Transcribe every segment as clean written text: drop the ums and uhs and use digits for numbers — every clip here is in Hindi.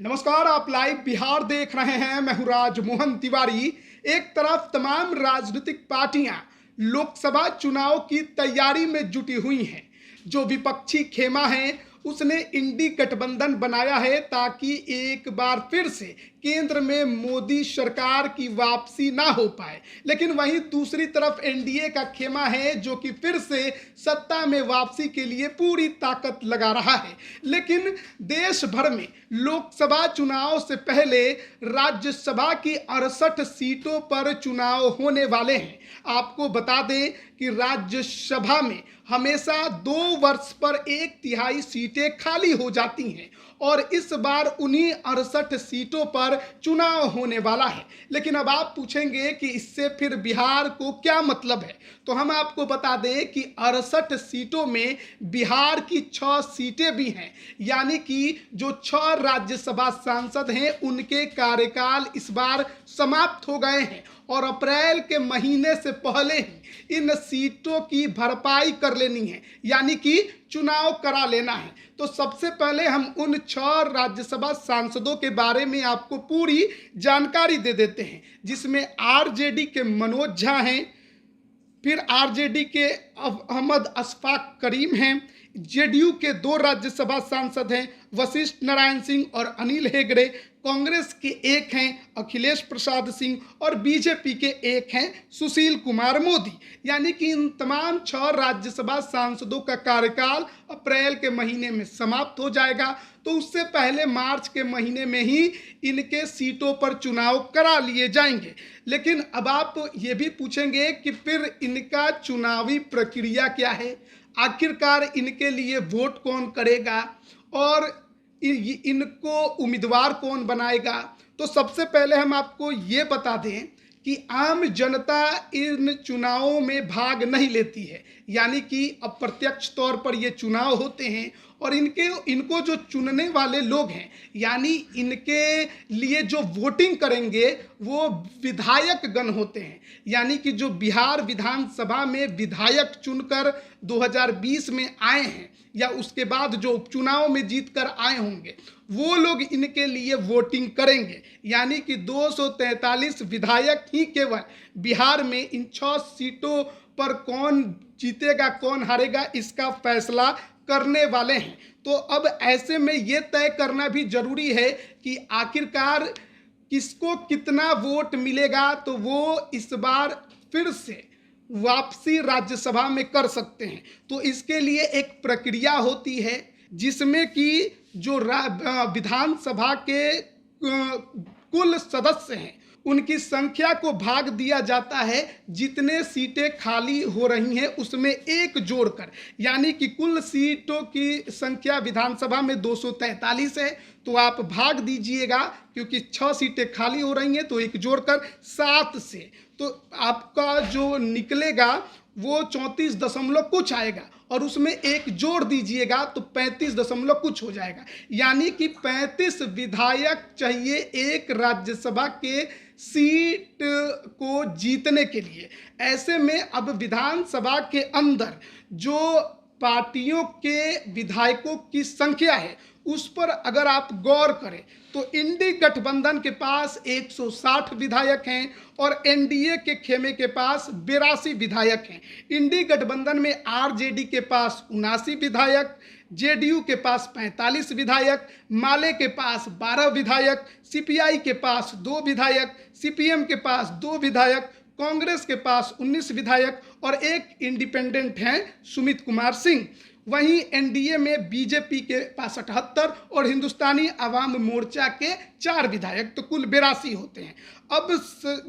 नमस्कार, आप लाइव बिहार देख रहे हैं। मैं हूं राजमोहन तिवारी। एक तरफ तमाम राजनीतिक पार्टियां लोकसभा चुनाव की तैयारी में जुटी हुई हैं। जो विपक्षी खेमा है उसने इंडी गठबंधन बनाया है ताकि एक बार फिर से केंद्र में मोदी सरकार की वापसी ना हो पाए। लेकिन वहीं दूसरी तरफ एनडीए का खेमा है जो कि फिर से सत्ता में वापसी के लिए पूरी ताकत लगा रहा है। लेकिन देश भर में लोकसभा चुनाव से पहले राज्यसभा की 68 सीटों पर चुनाव होने वाले हैं। आपको बता दें कि राज्यसभा में हमेशा 2 वर्ष पर 1/3 सीटें खाली हो जाती हैं और इस बार उन्हीं 68 सीटों पर चुनाव होने वाला है। लेकिन अब आप पूछेंगे कि इससे फिर बिहार को क्या मतलब है, तो हम आपको बता दें कि 68 सीटों में बिहार की 6 सीटें भी हैं। यानी कि जो 6 राज्यसभा सांसद हैं उनके कार्यकाल इस बार समाप्त हो गए हैं और अप्रैल के महीने से पहले ही इन सीटों की भरपाई कर लेनी है, यानी कि चुनाव करा लेना है। तो सबसे पहले हम उन 6 राज्यसभा सांसदों के बारे में आपको पूरी जानकारी दे देते हैं, जिसमें आरजेडी के मनोज झा हैं, फिर आरजेडी के अहमद अशफाक करीम हैं, जेडीयू के 2 राज्यसभा सांसद हैं वशिष्ठ नारायण सिंह और अनिल हेगड़े, कांग्रेस के 1 हैं अखिलेश प्रसाद सिंह और बीजेपी के 1 हैं सुशील कुमार मोदी। यानी कि इन तमाम 6 राज्यसभा सांसदों का कार्यकाल अप्रैल के महीने में समाप्त हो जाएगा। तो उससे पहले मार्च के महीने में ही इनके सीटों पर चुनाव करा लिए जाएंगे। लेकिन अब आप ये भी पूछेंगे कि फिर इनका चुनावी प्रक्रिया क्या है, आखिरकार इनके लिए वोट कौन करेगा और इनको उम्मीदवार कौन बनाएगा। तो सबसे पहले हम आपको ये बता दें कि आम जनता इन चुनावों में भाग नहीं लेती है, यानी कि अप्रत्यक्ष तौर पर ये चुनाव होते हैं और इनको जो चुनने वाले लोग हैं, यानी इनके लिए जो वोटिंग करेंगे वो विधायक गण होते हैं। यानी कि जो बिहार विधानसभा में विधायक चुनकर 2020 में आए हैं या उसके बाद जो उपचुनाव में जीतकर आए होंगे, वो लोग इनके लिए वोटिंग करेंगे। यानी कि 243 विधायक ही केवल बिहार में इन 6 सीटों पर कौन जीतेगा कौन हारेगा इसका फैसला करने वाले हैं। तो अब ऐसे में ये तय करना भी जरूरी है कि आखिरकार किसको कितना वोट मिलेगा, तो वो इस बार फिर से वापसी राज्यसभा में कर सकते हैं। तो इसके लिए एक प्रक्रिया होती है जिसमें कि जो विधानसभा के कुल सदस्य हैं उनकी संख्या को भाग दिया जाता है, जितने सीटें खाली हो रही हैं उसमें 1 जोड़कर। यानी कि कुल सीटों की संख्या विधानसभा में 243 है, तो आप भाग दीजिएगा, क्योंकि 6 सीटें खाली हो रही हैं तो 1 जोड़कर 7 से, तो आपका जो निकलेगा वो 34 दशमलव कुछ आएगा और उसमें 1 जोड़ दीजिएगा तो 35 दशमलव कुछ हो जाएगा। यानी कि 35 विधायक चाहिए एक राज्यसभा के सीट को जीतने के लिए। ऐसे में अब विधानसभा के अंदर जो पार्टियों के विधायकों की संख्या है उस पर अगर आप गौर करें तो इंडी गठबंधन के पास 160 विधायक हैं और एनडीए के खेमे के पास 82 विधायक हैं। इंडी गठबंधन में आरजेडी के पास 79 विधायक, जेडीयू के पास 45 विधायक, माले के पास 12 विधायक, सीपीआई के पास 2 विधायक, सीपीएम के पास 2 विधायक, कांग्रेस के पास 19 विधायक और 1 इंडिपेंडेंट हैं सुमित कुमार सिंह। वहीं एनडीए में बीजेपी के पास 78 और हिंदुस्तानी आवाम मोर्चा के 4 विधायक, तो कुल 82 होते हैं। अब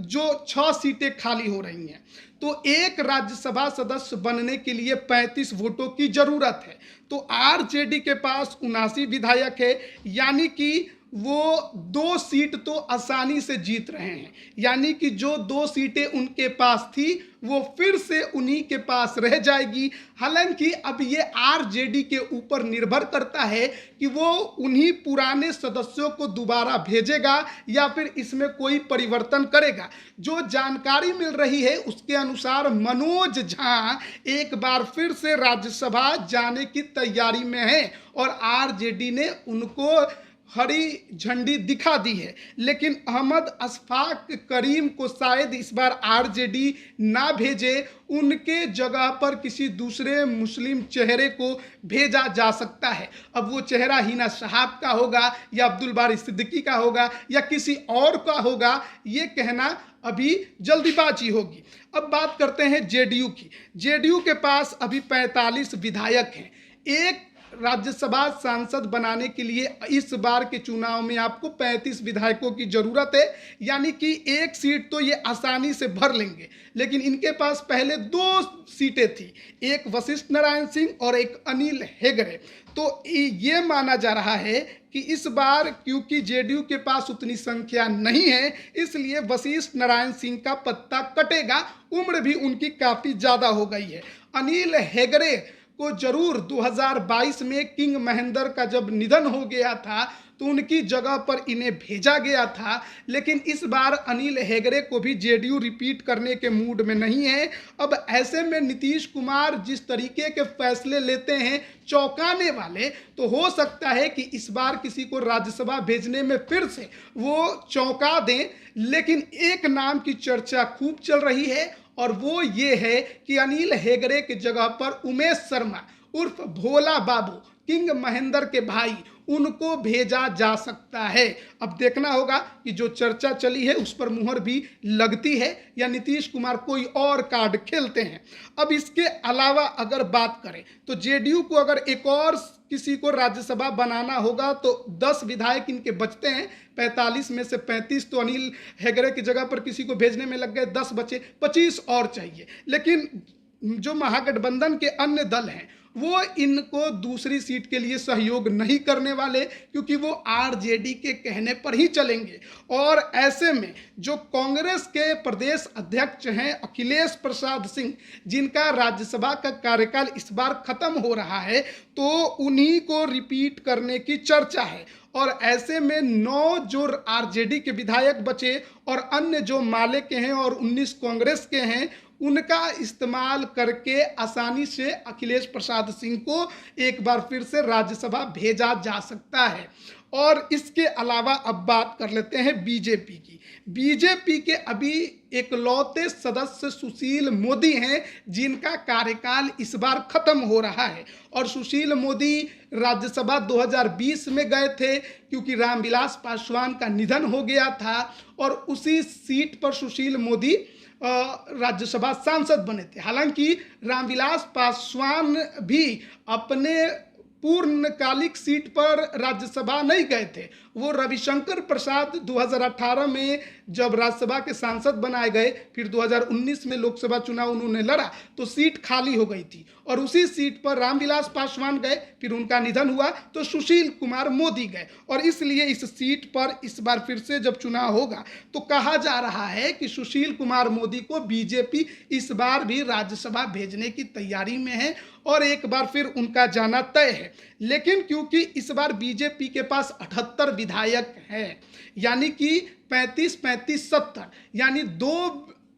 जो 6 सीटें खाली हो रही हैं तो एक राज्यसभा सदस्य बनने के लिए 35 वोटों की जरूरत है। तो आरजेडी के पास 79 विधायक है, यानी कि वो 2 सीट तो आसानी से जीत रहे हैं। यानी कि जो 2 सीटें उनके पास थी वो फिर से उन्हीं के पास रह जाएगी। हालांकि अब ये आरजेडी के ऊपर निर्भर करता है कि वो उन्हीं पुराने सदस्यों को दोबारा भेजेगा या फिर इसमें कोई परिवर्तन करेगा। जो जानकारी मिल रही है उसके अनुसार मनोज झा एक बार फिर से राज्यसभा जाने की तैयारी में है और आरजेडी ने उनको हरी झंडी दिखा दी है, लेकिन अहमद अशफाक करीम को शायद इस बार आरजेडी ना भेजे, उनके जगह पर किसी दूसरे मुस्लिम चेहरे को भेजा जा सकता है। अब वो चेहरा हिना शहाब का होगा या अब्दुल बारी सिद्दीकी का होगा या किसी और का होगा, ये कहना अभी जल्दीबाजी होगी। अब बात करते हैं जेडीयू की। जेडीयू के पास अभी 45 विधायक हैं। एक राज्यसभा सांसद बनाने के लिए इस बार के चुनाव में आपको 35 विधायकों की जरूरत है, यानी कि एक सीट तो ये आसानी से भर लेंगे। लेकिन इनके पास पहले 2 सीटें थी, एक वशिष्ठ नारायण सिंह और एक अनिल हेगड़े। तो ये माना जा रहा है कि इस बार क्योंकि जेडीयू के पास उतनी संख्या नहीं है, इसलिए वशिष्ठ नारायण सिंह का पत्ता कटेगा। उम्र भी उनकी काफ़ी ज़्यादा हो गई है। अनिल हेगड़े को जरूर 2022 में किंग महेंद्र का जब निधन हो गया था तो उनकी जगह पर इन्हें भेजा गया था, लेकिन इस बार अनिल हेगड़े को भी जेडीयू रिपीट करने के मूड में नहीं है। अब ऐसे में नीतीश कुमार जिस तरीके के फैसले लेते हैं चौंकाने वाले, तो हो सकता है कि इस बार किसी को राज्यसभा भेजने में फिर से वो चौंका दें। लेकिन एक नाम की चर्चा खूब चल रही है और वो ये है कि अनिल हेगड़े की जगह पर उमेश शर्मा उर्फ भोला बाबू, किंग महेंद्र के भाई, उनको भेजा जा सकता है। अब देखना होगा कि जो चर्चा चली है उस पर मुहर भी लगती है या नीतीश कुमार कोई और कार्ड खेलते हैं। अब इसके अलावा अगर बात करें तो जेडीयू को अगर एक और किसी को राज्यसभा बनाना होगा तो 10 विधायक इनके बचते हैं। 45 में से 35 तो अनिल हेगड़े की जगह पर किसी को भेजने में लग गए, 10 बचे, 25 और चाहिए। लेकिन जो महागठबंधन के अन्य दल हैं वो इनको दूसरी सीट के लिए सहयोग नहीं करने वाले, क्योंकि वो आरजेडी के कहने पर ही चलेंगे। और ऐसे में जो कांग्रेस के प्रदेश अध्यक्ष हैं अखिलेश प्रसाद सिंह, जिनका राज्यसभा का कार्यकाल इस बार खत्म हो रहा है, तो उन्हीं को रिपीट करने की चर्चा है। और ऐसे में 9 जो आरजेडी के विधायक बचे और अन्य जो माले के हैं और 19 कांग्रेस के हैं, उनका इस्तेमाल करके आसानी से अखिलेश प्रसाद सिंह को एक बार फिर से राज्यसभा भेजा जा सकता है। और इसके अलावा अब बात कर लेते हैं बीजेपी की। बीजेपी के अभी इकलौते सदस्य सुशील मोदी हैं, जिनका कार्यकाल इस बार खत्म हो रहा है। और सुशील मोदी राज्यसभा 2020 में गए थे क्योंकि रामविलास पासवान का निधन हो गया था और उसी सीट पर सुशील मोदी राज्यसभा सांसद बने थे। हालांकि रामविलास पासवान भी अपने पूर्णकालिक सीट पर राज्यसभा नहीं गए थे। वो रविशंकर प्रसाद 2018 में जब राज्यसभा के सांसद बनाए गए, फिर 2019 में लोकसभा चुनाव उन्होंने लड़ा तो सीट खाली हो गई थी और उसी सीट पर रामविलास पासवान गए, फिर उनका निधन हुआ तो सुशील कुमार मोदी गए। और इसलिए इस सीट पर इस बार फिर से जब चुनाव होगा तो कहा जा रहा है कि सुशील कुमार मोदी को बीजेपी इस बार भी राज्यसभा भेजने की तैयारी में है और एक बार फिर उनका जाना तय है। लेकिन क्योंकि इस बार बीजेपी के पास 78 विधायक हैं, यानी कि 35-35-70, यानी 2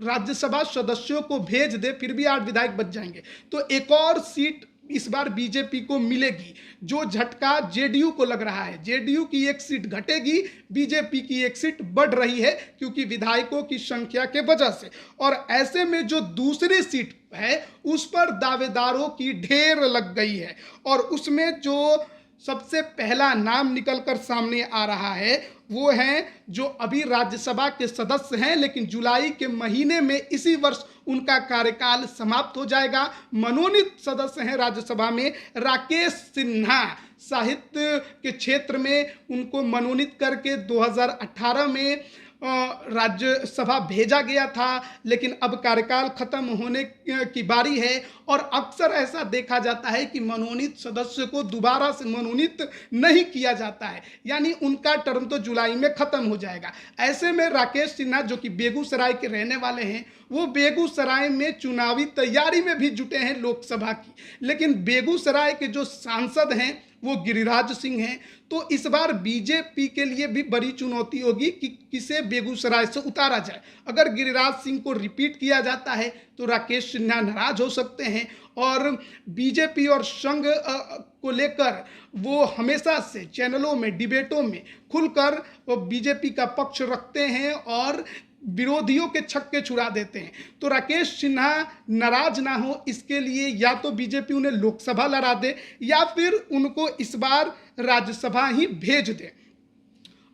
राज्यसभा सदस्यों को भेज दे फिर भी 8 विधायक बच जाएंगे, तो एक और सीट इस बार बीजेपी को मिलेगी। जो झटका जेडीयू को लग रहा है, जेडीयू की 1 सीट घटेगी, बीजेपी की 1 सीट बढ़ रही है क्योंकि विधायकों की संख्या के वजह से। और ऐसे में जो दूसरी सीट है उस पर दावेदारों की ढेर लग गई है और उसमें जो सबसे पहला नाम निकलकर सामने आ रहा है वो हैं जो अभी राज्यसभा के सदस्य हैं, लेकिन जुलाई के महीने में इसी वर्ष उनका कार्यकाल समाप्त हो जाएगा। मनोनीत सदस्य हैं राज्यसभा में राकेश सिन्हा। साहित्य के क्षेत्र में उनको मनोनीत करके 2018 में राज्यसभा भेजा गया था, लेकिन अब कार्यकाल खत्म होने की बारी है और अक्सर ऐसा देखा जाता है कि मनोनीत सदस्य को दोबारा से मनोनीत नहीं किया जाता है, यानी उनका टर्म तो जुलाई में खत्म हो जाएगा। ऐसे में राकेश सिन्हा जो कि बेगूसराय के रहने वाले हैं, वो बेगूसराय में चुनावी तैयारी में भी जुटे हैं लोकसभा की। लेकिन बेगूसराय के जो सांसद हैं वो गिरिराज सिंह हैं। तो इस बार बीजेपी के लिए भी बड़ी चुनौती होगी कि किसे बेगूसराय से उतारा जाए। अगर गिरिराज सिंह को रिपीट किया जाता है तो राकेश सिन्हा नाराज हो सकते हैं और बीजेपी और संघ को लेकर वो हमेशा से चैनलों में, डिबेटों में खुलकर वो बीजेपी का पक्ष रखते हैं और विरोधियों के छक्के छुड़ा देते हैं। तो राकेश सिन्हा नाराज ना हो इसके लिए या तो बीजेपी उन्हें लोकसभा लड़ा दे या फिर उनको इस बार राज्यसभा ही भेज दे।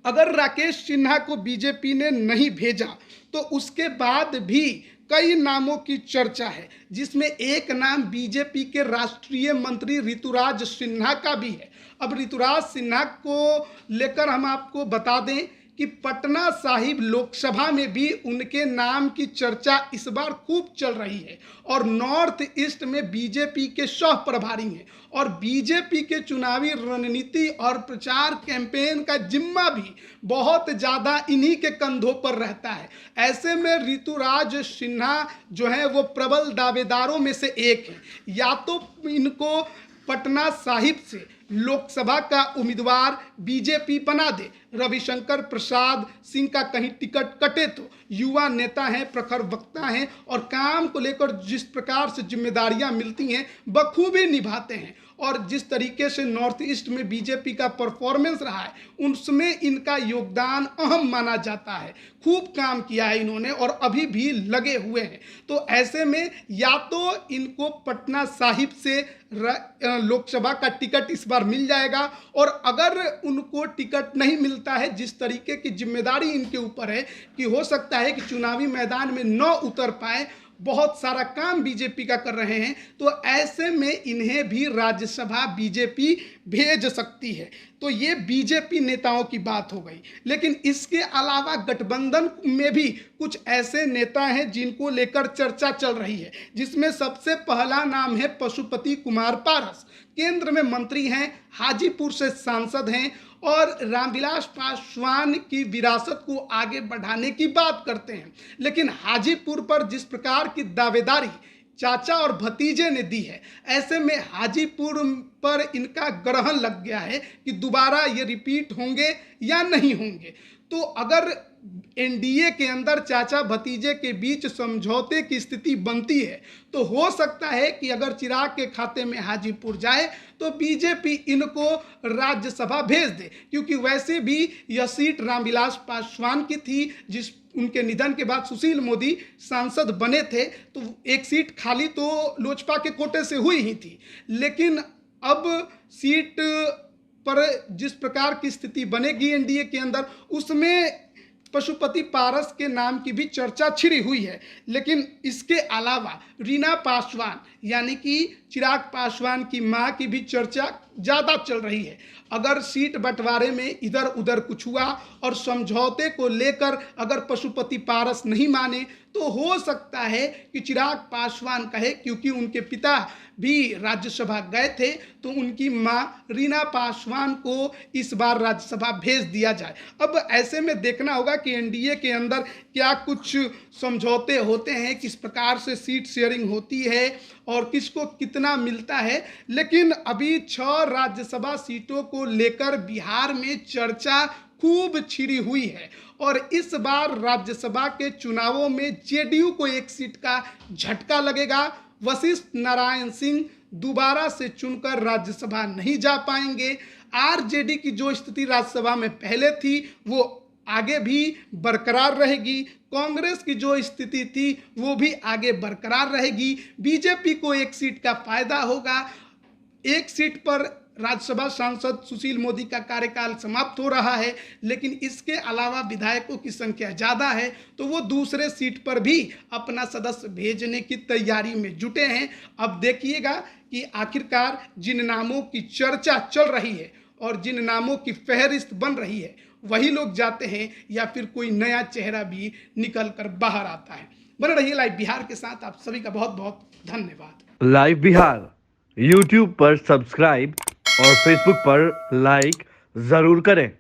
अगर राकेश सिन्हा को बीजेपी ने नहीं भेजा तो उसके बाद भी कई नामों की चर्चा है, जिसमें एक नाम बीजेपी के राष्ट्रीय मंत्री ऋतुराज सिन्हा का भी है। अब ऋतुराज सिन्हा को लेकर हम आपको बता दें कि पटना साहिब लोकसभा में भी उनके नाम की चर्चा इस बार खूब चल रही है और नॉर्थ ईस्ट में बीजेपी के सह प्रभारी हैं और बीजेपी के चुनावी रणनीति और प्रचार कैंपेन का जिम्मा भी बहुत ज़्यादा इन्हीं के कंधों पर रहता है। ऐसे में ऋतुराज सिन्हा जो है वो प्रबल दावेदारों में से एक है। या तो इनको पटना साहिब से लोकसभा का उम्मीदवार बीजेपी बना दे, रविशंकर प्रसाद सिंह का कहीं टिकट कटे तो युवा नेता हैं, प्रखर वक्ता हैं और काम को लेकर जिस प्रकार से जिम्मेदारियां मिलती हैं बखूबी निभाते हैं और जिस तरीके से नॉर्थ ईस्ट में बीजेपी का परफॉर्मेंस रहा है उसमें इनका योगदान अहम माना जाता है। खूब काम किया है इन्होंने और अभी भी लगे हुए हैं। तो ऐसे में या तो इनको पटना साहिब से लोकसभा का टिकट इस बार मिल जाएगा और अगर उनको टिकट नहीं मिलता है, जिस तरीके की जिम्मेदारी इनके ऊपर है कि हो सकता है कि चुनावी मैदान में न उतर पाए, बहुत सारा काम बीजेपी का कर रहे हैं, तो ऐसे में इन्हें भी राज्यसभा बीजेपी भेज सकती है। तो ये बीजेपी नेताओं की बात हो गई। लेकिन इसके अलावा गठबंधन में भी कुछ ऐसे नेता हैं जिनको लेकर चर्चा चल रही है, जिसमें सबसे पहला नाम है पशुपति कुमार पारस। केंद्र में मंत्री हैं, हाजीपुर से सांसद हैं और रामविलास पासवान की विरासत को आगे बढ़ाने की बात करते हैं। लेकिन हाजीपुर पर जिस प्रकार की दावेदारी चाचा और भतीजे ने दी है, ऐसे में हाजीपुर पर इनका ग्रहण लग गया है कि दोबारा ये रिपीट होंगे या नहीं होंगे। तो अगर एनडीए के अंदर चाचा भतीजे के बीच समझौते की स्थिति बनती है तो हो सकता है कि अगर चिराग के खाते में हाजीपुर जाए तो बीजेपी इनको राज्यसभा भेज दे, क्योंकि वैसे भी यह सीट रामविलास पासवान की थी, जिस उनके निधन के बाद सुशील मोदी सांसद बने थे तो एक सीट खाली तो लोजपा के कोटे से हुई ही थी। लेकिन अब सीट पर जिस प्रकार की स्थिति बनेगी एनडीए के अंदर, उसमें पशुपति पारस के नाम की भी चर्चा छिड़ी हुई है। लेकिन इसके अलावा रीना पासवान यानी कि चिराग पासवान की मां की भी चर्चा ज़्यादा चल रही है। अगर सीट बंटवारे में इधर उधर कुछ हुआ और समझौते को लेकर अगर पशुपति पारस नहीं माने तो हो सकता है कि चिराग पासवान कहे, क्योंकि उनके पिता भी राज्यसभा गए थे, तो उनकी मां रीना पासवान को इस बार राज्यसभा भेज दिया जाए। अब ऐसे में देखना होगा कि एनडीए के अंदर क्या कुछ समझौते होते हैं, किस प्रकार से सीट शेयरिंग होती है और किसको कितना मिलता है। लेकिन अभी 6 राज्यसभा सीटों को लेकर बिहार में चर्चा खूब छिड़ी हुई है और इस बार राज्यसभा के चुनावों में जेडीयू को एक सीट का झटका लगेगा। वशिष्ठ नारायण सिंह दोबारा से चुनकर राज्यसभा नहीं जा पाएंगे। आरजेडी की जो स्थिति राज्यसभा में पहले थी वो आगे भी बरकरार रहेगी। कांग्रेस की जो स्थिति थी वो भी आगे बरकरार रहेगी। बीजेपी को एक सीट का फायदा होगा। एक सीट पर राज्यसभा सांसद सुशील मोदी का कार्यकाल समाप्त हो रहा है, लेकिन इसके अलावा विधायकों की संख्या ज़्यादा है तो वो दूसरे सीट पर भी अपना सदस्य भेजने की तैयारी में जुटे हैं। अब देखिएगा कि आखिरकार जिन नामों की चर्चा चल रही है और जिन नामों की फहरिस्त बन रही है वही लोग जाते हैं या फिर कोई नया चेहरा भी निकल कर बाहर आता है। बने रहिए लाइव बिहार के साथ। आप सभी का बहुत बहुत धन्यवाद। लाइव बिहार यूट्यूब पर सब्सक्राइब और फेसबुक पर लाइक जरूर करें।